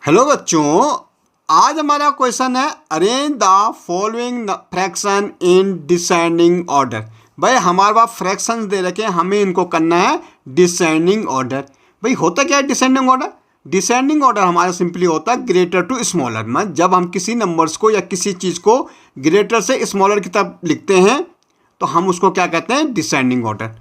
Hello बच्चों, आज हमारा क्वेश्चन है arrange the following fraction in descending order. भाई हमारे पास फ्रैक्शंस दे रखे हैं, हमें इनको करना है डिसेंडिंग ऑर्डर। भाई होता क्या है डिसेंडिंग ऑर्डर? डिसेंडिंग ऑर्डर हमारा सिंपली होता है ग्रेटर टू स्मॉलर में। जब हम किसी नंबर्स को या किसी चीज़ को ग्रेटर से स्मॉलर की तरफ लिखते हैं तो हम उसको क्या कहते हैं? Descending order.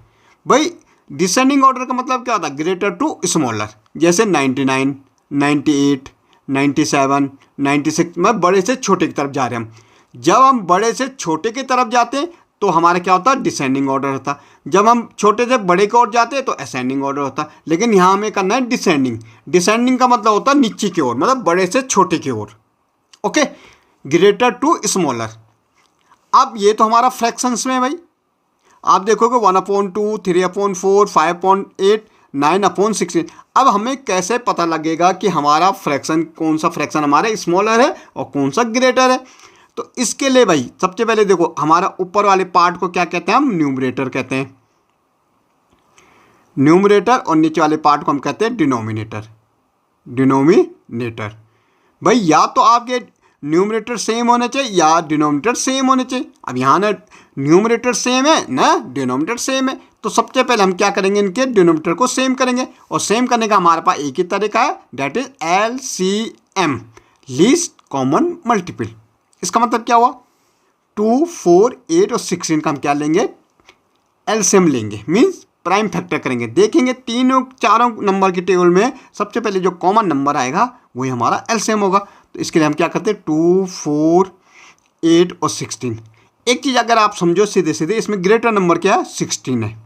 भाई डिसेंडिंग ऑर्डर का मतलब क्या होता है? Greater to smaller. जैसे 99, 98, 97, 96 में बड़े से छोटे की तरफ जा रहे हैं हम। जब हम बड़े से छोटे की तरफ जाते हैं तो हमारा क्या होता है? डिसेंडिंग ऑर्डर होता है। जब हम छोटे से बड़े की ओर जाते हैं तो असेंडिंग ऑर्डर होता है। लेकिन यहाँ हमें करना है डिसेंडिंग। डिसेंडिंग का मतलब होता है नीचे की ओर, मतलब बड़े से छोटे की ओर। Okay, greater to smaller. अब ये तो हमारा फ्रैक्शंस में है भाई। आप देखोगे 1/2, 3/4, 5/8, 9/16। अब हमें कैसे पता लगेगा कि हमारा फ्रैक्शन कौन सा फ्रैक्शन हमारा स्मॉलर है और कौन सा ग्रेटर है? तो इसके लिए भाई सबसे पहले देखो, हमारा ऊपर वाले पार्ट को क्या कहते हैं? हम न्यूमरेटर कहते हैं। न्यूमरेटर। और नीचे वाले पार्ट को हम कहते हैं डिनोमिनेटर। डिनोमिनेटर। भाई या तो आपके न्यूमरेटर सेम होने चाहिए या डिनोमिनेटर सेम होने चाहिए। अब यहाँ ना न्यूमरेटर सेम है ना डिनोमिनेटर सेम है, तो सबसे पहले हम क्या करेंगे? इनके डिनोमिनेटर को सेम करेंगे। और सेम करने का हमारे पास एक ही तरीका है, that is LCM, least common multiple. इसका मतलब क्या हुआ? 2, 4, 8 और 16 का हम क्या लेंगे? एलसीएम लेंगे, मीन्स प्राइम फैक्टर करेंगे। देखेंगे तीनों चारों नंबर की टेबल में सबसे पहले जो कॉमन नंबर आएगा वही हमारा एलसीएम होगा। तो इसके लिए हम क्या करते हैं? 2, 4, 8 और 16। एक चीज़ अगर आप समझो सीधे सीधे, इसमें ग्रेटर नंबर क्या है? 16 है।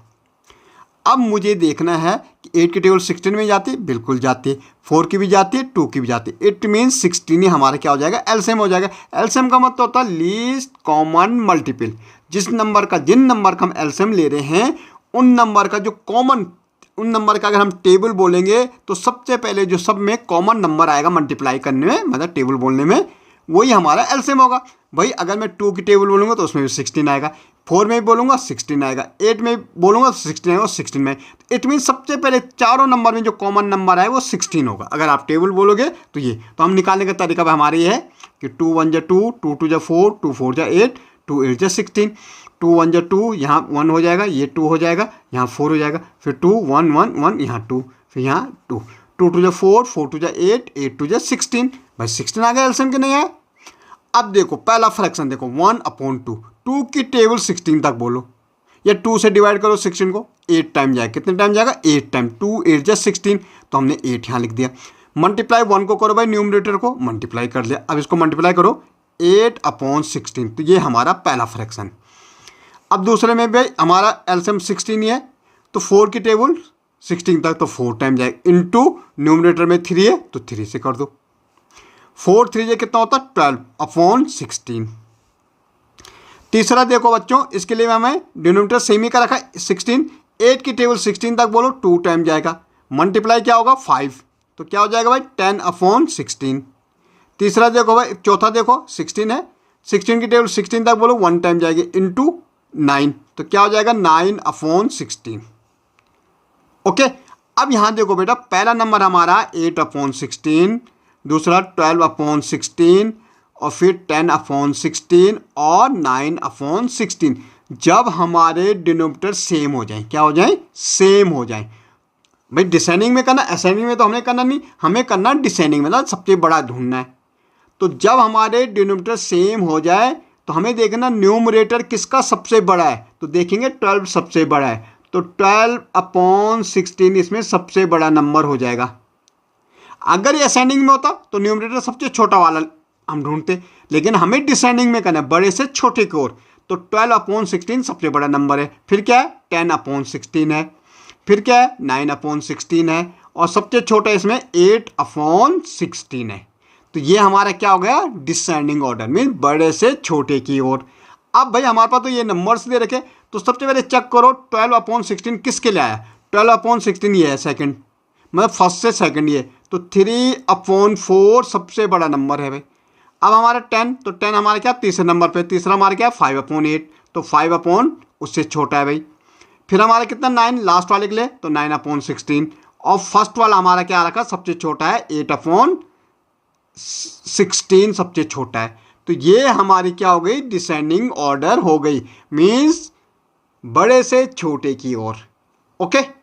अब मुझे देखना है कि 8 की टेबल 16 में जाती है, बिल्कुल जाती है। 4 की भी जाती है, 2 की भी जाती है। इट मीन्स 16 ही हमारा क्या हो जाएगा? एलसीएम हो जाएगा। एलसीएम का मतलब होता है लीस्ट कॉमन मल्टीपल। जिन नंबर का हम एलसीएम ले रहे हैं उन नंबर का जो कॉमन, उन नंबर का अगर हम टेबल बोलेंगे तो सबसे पहले जो सब में कॉमन नंबर आएगा मल्टीप्लाई करने में, मतलब टेबल बोलने में, वही हमारा एलसीएम होगा। भाई अगर मैं 2 की टेबल बोलूँगा तो उसमें भी 16 आएगा, 4 में भी बोलूँगा 16 आएगा, 8 में बोलूँगा तो 16 आएगा और 16 में। इट मीन सबसे पहले चारों नंबर में जो कॉमन नंबर आए वो 16 होगा। अगर आप टेबल बोलोगे तो ये, तो हम निकालने का तरीका हमारे ये है कि 2 1 जा 2, 2 2 जा 4, 2 4 जा 8, 2 8 जा 16। 2 1 जा 2, यहाँ 1 हो जाएगा, ये 2 हो जाएगा, यहाँ 4 हो जाएगा, फिर 2 1 1 1, यहाँ 2, फिर यहाँ 2, 2 2 जा 4, 4 2 जा 8, 8 2 जा 16। भाई 16 आ गया एलसीएम के नहीं आया? अब देखो पहला फ्रैक्शन देखो, 1/2। 2 की टेबल 16 तक बोलो, या 2 से डिवाइड करो 16 को, 8 टाइम जाएगा। कितने टाइम जाएगा? 8 टाइम। 2 8 जा 16, तो हमने 8 यहाँ लिख दिया। मल्टीप्लाई 1 को करो भाई, न्यूमरेटर को मल्टीप्लाई कर लिया। अब इसको मल्टीप्लाई करो 8/16, तो ये हमारा पहला फ्रैक्शन। अब दूसरे में भाई हमारा एलसीएम 16 ही है, तो 4 की टेबल 16 तक, तो 4 टाइम जाएगा, इंटू न्यूमरेटर में 3 है तो 3 से कर दो। 4 3 कितना होता है? 12/16। तीसरा देखो बच्चों, इसके लिए हमें डिनोमिनेटर सेम ही का रखा है 16। 8 की टेबल 16 तक बोलो, 2 टाइम जाएगा, मल्टीप्लाई क्या होगा? 5, तो क्या हो जाएगा भाई? 10/16। तीसरा देखो भाई, चौथा देखो 16 है, 16 की टेबल 16 तक बोलो, 1 टाइम जाएगी, इंटू 9, तो क्या हो जाएगा? 9/16। ओके, अब यहाँ देखो बेटा, पहला नंबर हमारा 8/16, दूसरा 12/16 और फिर 10/16 और 9/16। जब हमारे डिनोमिनेटर सेम हो जाए, क्या हो जाए? सेम हो जाए। भाई डिसेंडिंग में करना, असेंडिंग में तो हमने करना नहीं, हमें करना डिसेंडिंग में, ना सबसे बड़ा ढूंढना है। तो जब हमारे डिनोमिनेटर सेम हो जाए तो हमें देखना न्यूमरेटर किसका सबसे बड़ा है, तो देखेंगे 12 सबसे बड़ा है, तो 12/16 इसमें सबसे बड़ा नंबर हो जाएगा। अगर ये असेंडिंग में होता तो न्यूमरेटर सबसे छोटा वाला हम ढूंढते, लेकिन हमें डिसेंडिंग में करना है, बड़े से छोटे की ओर। तो 12/16 सबसे बड़ा नंबर है, फिर क्या है? 10/16 है, फिर क्या है? 9/16 है, और सबसे छोटा इसमें 8/16 है। तो ये हमारा क्या हो गया? डिसेंडिंग ऑर्डर, मीन बड़े से छोटे की ओर। अब भाई हमारे पास तो ये नंबर्स दे रखे, तो सबसे पहले चेक करो 12/16 किसके लिए आया? 12/16 ये है सेकंड, मतलब फर्स्ट से सेकंड ये, तो 3/4 सबसे बड़ा नंबर है भाई। अब हमारा 10, तो 10 हमारा क्या? तीसरे नंबर पे, तीसरा हमारा क्या? 5/8, तो 5 उससे छोटा है भाई। फिर हमारा कितना? 9 लास्ट वाले के लिए, तो 9/16। और फर्स्ट वाला हमारा क्या रखा? सबसे छोटा है 8/16। 16 सबसे छोटा है। तो ये हमारी क्या हो गई, डिसेंडिंग ऑर्डर हो गई, मीन्स बड़े से छोटे की ओर। ओके।